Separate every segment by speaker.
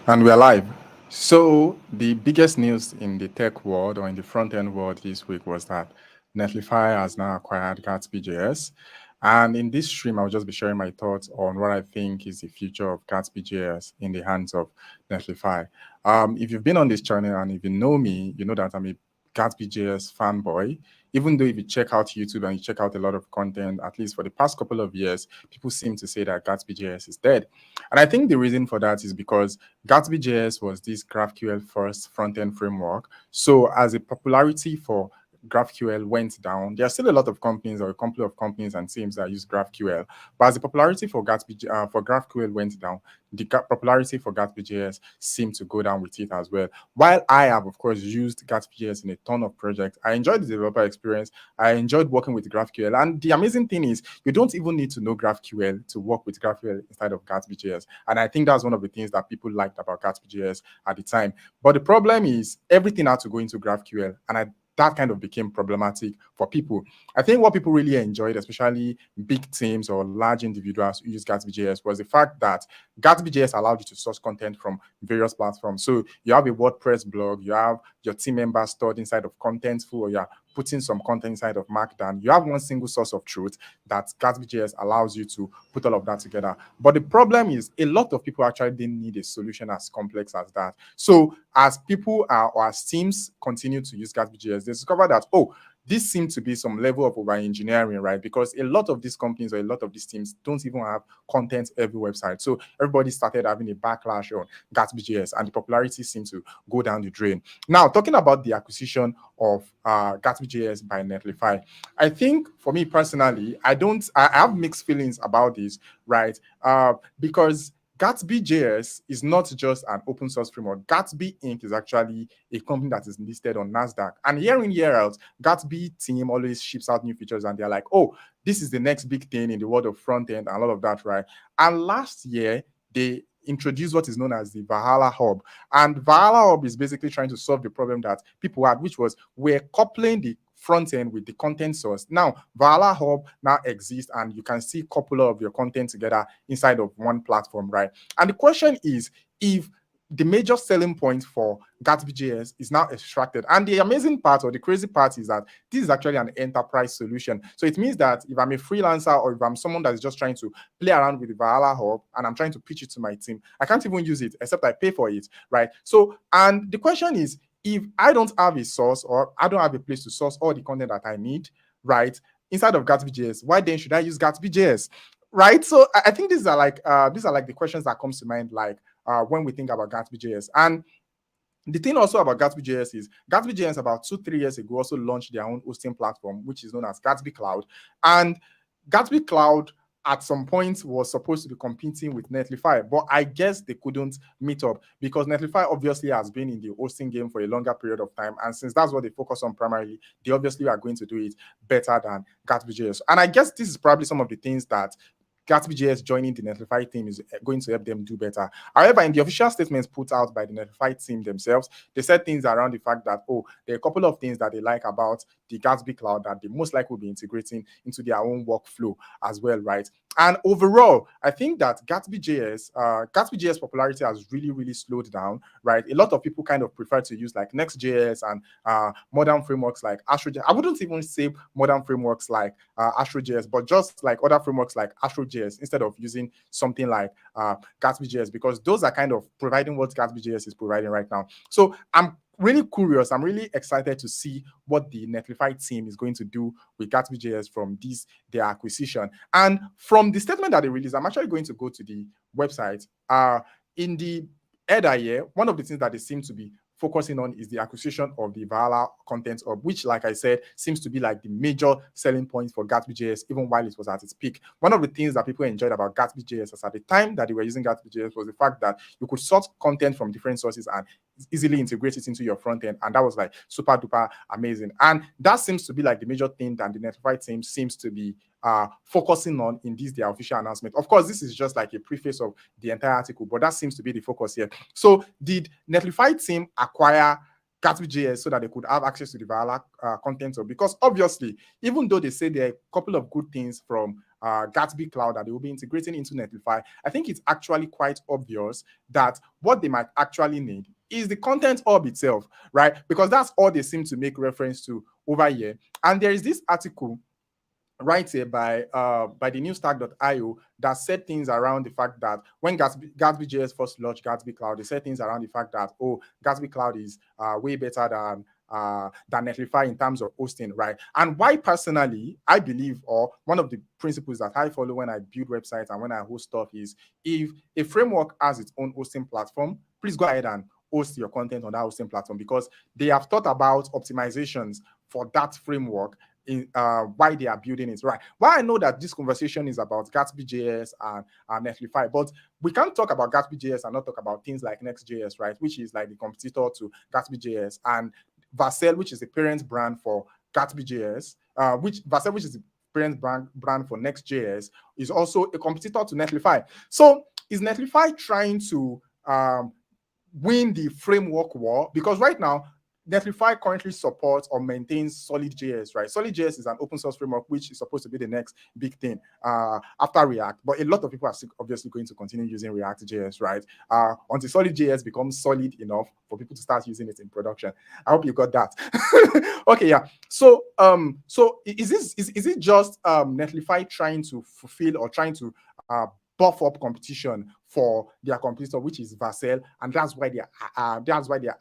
Speaker 1: And we're live. So, the biggest news in the tech world or in the front end world this week was that Netlify has now acquired Gatsby JS. And in this stream, I'll just be sharing my thoughts on what I think is the future of Gatsby JS in the hands of Netlify. If you've been on this channel and if you know me, you know that I'm a Gatsby JS fanboy. Even though if you check out YouTube and you check out a lot of content, at least for the past couple of years, people seem to say that Gatsby JS is dead. And I think the reason for that is because Gatsby JS was this GraphQL first front-end framework. So as the popularity for GraphQL went down, there are still a lot of companies or a couple of companies and teams that use GraphQL. But as the popularity for for GraphQL went down, the popularity for Gatsby.js seemed to go down with it as well. While I have, of course, used Gatsby.js in a ton of projects, I enjoyed the developer experience. I enjoyed working with GraphQL. And the amazing thing is, you don't even need to know GraphQL to work with GraphQL instead of Gatsby.js. And I think that's one of the things that people liked about Gatsby.js at the time. But the problem is, everything had to go into GraphQL. And that kind of became problematic for people. I think what people really enjoyed, especially big teams or large individuals who use Gatsby.js, was the fact that Gatsby.js allowed you to source content from various platforms. So you have a WordPress blog, you have your team members stored inside of Contentful, or you're putting some content inside of Markdown. You have one single source of truth that Gatsby.js allows you to put all of that together. But the problem is a lot of people actually didn't need a solution as complex as that. So as people or as teams continue to use Gatsby.js, they discover that, oh, this seems to be some level of over engineering, right? Because a lot of these companies or a lot of these teams don't even have content every website. So everybody started having a backlash on Gatsby.js and the popularity seemed to go down the drain. Now, talking about the acquisition of Gatsby.js by Netlify, I think for me personally, I have mixed feelings about this, right? Because Gatsby.js is not just an open source framework. Gatsby Inc. is actually a company that is listed on NASDAQ. And year in, year out, Gatsby team always ships out new features and they're like, oh, this is the next big thing in the world of front end and all of that, right? And last year, they introduced what is known as the Valhalla Hub. And Valhalla Hub is basically trying to solve the problem that people had, which was we're coupling the front end with the content source. Now, Valhalla Hub now exists and you can see a couple of your content together inside of one platform, right? And the question is, if the major selling point for Gatsby.js is now extracted. And the amazing part or the crazy part is that this is actually an enterprise solution. So it means that if I'm a freelancer or if I'm someone that is just trying to play around with the Valhalla Hub and I'm trying to pitch it to my team, I can't even use it except I pay for it, right? So, and the question is, if I don't have a source or I don't have a place to source all the content that I need, right, inside of Gatsby.js, why then should I use Gatsby.js? Right. So I think these are like the questions that comes to mind, like when we think about Gatsby.js. And the thing also about Gatsby.js is Gatsby.js about 2-3 years ago also launched their own hosting platform, which is known as Gatsby Cloud. And Gatsby Cloud at some point was supposed to be competing with Netlify, but I guess they couldn't meet up because Netlify obviously has been in the hosting game for a longer period of time. And since that's what they focus on primarily, they obviously are going to do it better than Gatsby.js. And I guess this is probably some of the things that Gatsby.js joining the Netlify team is going to help them do better. However, in the official statements put out by the Netlify team themselves, they said things around the fact that, oh, there are a couple of things that they like about the Gatsby Cloud that they most likely will be integrating into their own workflow as well, right? And overall, I think that Gatsby.js popularity has really, really slowed down, right? A lot of people kind of prefer to use like next.js and modern frameworks like Astro.js. I wouldn't even say modern frameworks like Astro.js, but just like other frameworks like Astro.js instead of using something like Gatsby.js, because those are kind of providing what Gatsby.js is providing right now. So I'm really curious. I'm really excited to see what the Netlify team is going to do with Gatsby.js from their acquisition. And from the statement that they released, I'm actually going to go to the website. In the header here, one of the things that they seem to be focusing on is the acquisition of the Valhalla content hub, which, like I said, seems to be like the major selling point for Gatsby.js, even while it was at its peak. One of the things that people enjoyed about Gatsby.js at the time that they were using Gatsby.js was the fact that you could source content from different sources and easily integrate it into your front end. And that was like super duper amazing. And that seems to be like the major thing that the Netlify team seems to be focusing on in their official announcement. Of course, this is just like a preface of the entire article, but that seems to be the focus here. So did Netlify team acquire Gatsby.js so that they could have access to the Valhalla content? Because obviously, even though they say there are a couple of good things from Gatsby Cloud that they will be integrating into Netlify, I think it's actually quite obvious that what they might actually need is the content hub itself, right? Because that's all they seem to make reference to over here. And there is this article right here by the newstack.io that said things around the fact that when Gatsby JS first launched Gatsby Cloud, they said things around the fact that, oh, Gatsby Cloud is way better than Netlify in terms of hosting, right? And why personally, I believe, or one of the principles that I follow when I build websites and when I host stuff is, if a framework has its own hosting platform, please go ahead and host your content on that hosting platform, because they have thought about optimizations for that framework in why they are building it, right? Why I know that this conversation is about Gatsby JS and Netlify, but we can't talk about Gatsby JS and not talk about things like next.js, right? Which is like the competitor to Gatsby JS, and Vercel, which is the parent brand for Gatsby JS, which is the parent brand for next.js, is also a competitor to Netlify. So is Netlify trying to win the framework war? Because right now, Netlify currently supports or maintains Solid.js, right? Solid.js is an open source framework which is supposed to be the next big thing after React. But a lot of people are obviously going to continue using React.js, right? Until Solid.js becomes solid enough for people to start using it in production. I hope you got that. Okay, yeah. So is it just Netlify trying to fulfill or trying to buff up competition for their competitor, which is Vercel, and that's why they're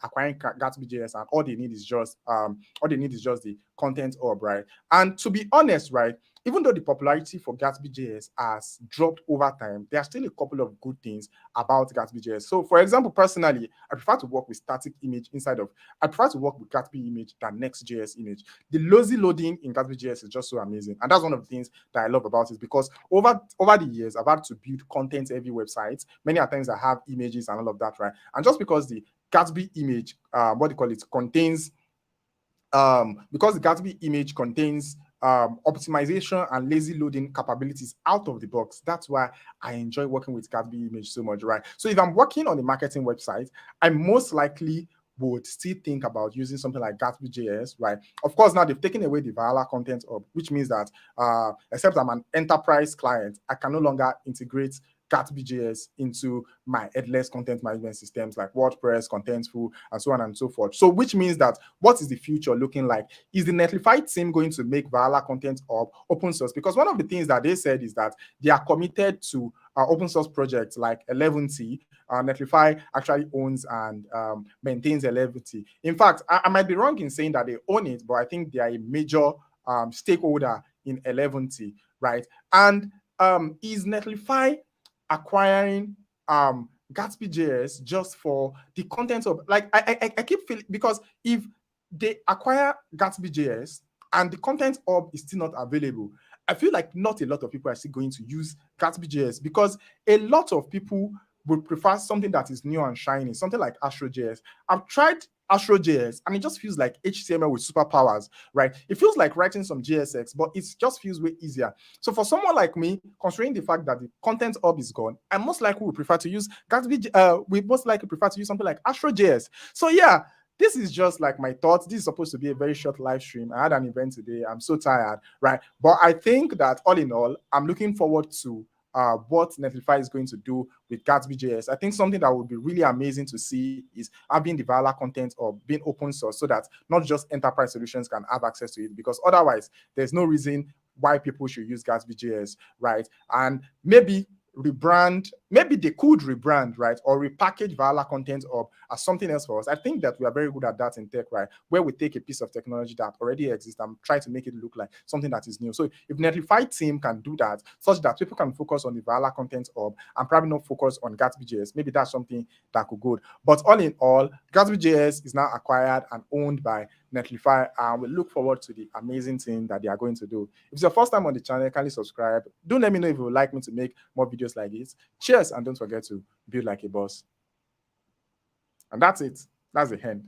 Speaker 1: acquiring Gatsby JS, and all they need is just the content hub, right? And to be honest, right, even though the popularity for Gatsby JS has dropped over time, there are still a couple of good things about Gatsby JS. So, for example, personally, I prefer to work with static image I prefer to work with Gatsby image than Next.js image. The lazy loading in Gatsby JS is just so amazing, and that's one of the things that I love about it, because over the years, I've had to build content-heavy websites. Many times I have images and all of that, right? And just because the Gatsby image, contains because the Gatsby image contains optimization and lazy loading capabilities out of the box. That's why I enjoy working with Gatsby image so much, right? So if I'm working on a marketing website, I most likely would still think about using something like Gatsby JS, right? Of course, now they've taken away the Valhalla content hub, which means that except I'm an enterprise client, I can no longer integrate Gatsby JS into my headless content management systems like WordPress, Contentful, and so on and so forth. So which means that what is the future looking like? Is the Netlify team going to make Valhalla content hub open source? Because one of the things that they said is that they are committed to open source projects like 11t. Netlify actually owns and maintains 11t. In fact, I might be wrong in saying that they own it, but I think they are a major stakeholder in 11t, right? And is Netlify acquiring Gatsby JS just for the content of, like, I keep feeling, because if they acquire Gatsby JS and the content hub is still not available, I feel like not a lot of people are still going to use Gatsby JS, because a lot of people would prefer something that is new and shiny, something like Astro.js. I've tried Astro.js and it just feels like HTML with superpowers, right? It feels like writing some JSX, but it just feels way easier. So for someone like me, considering the fact that the content hub is gone, I most likely would prefer to use Gatsby. We most likely prefer to use something like Astro.js. So yeah, this is just like my thoughts. This is supposed to be a very short live stream. I had an event today. I'm so tired, right? But I think that all in all, I'm looking forward to what Netlify is going to do with Gatsby JS. I think something that would be really amazing to see is having the Valhalla content or being open source, so that not just enterprise solutions can have access to it, because otherwise there's no reason why people should use Gatsby JS, right? And maybe they could rebrand, right, or repackage Valhalla content up as something else for us. I think that we are very good at that in tech, right, where we take a piece of technology that already exists and try to make it look like something that is new. So if Netlify team can do that, such that people can focus on the Valhalla content hub and probably not focus on Gatsby JS, maybe that's something that could go. But all in all, Gatsby JS is now acquired and owned by Netlify, and we look forward to the amazing thing that they are going to do. If it's your first time on the channel, kindly subscribe. Do let me know if you would like me to make more videos like this. Cheers, and don't forget to build like a boss. And that's it. That's the end.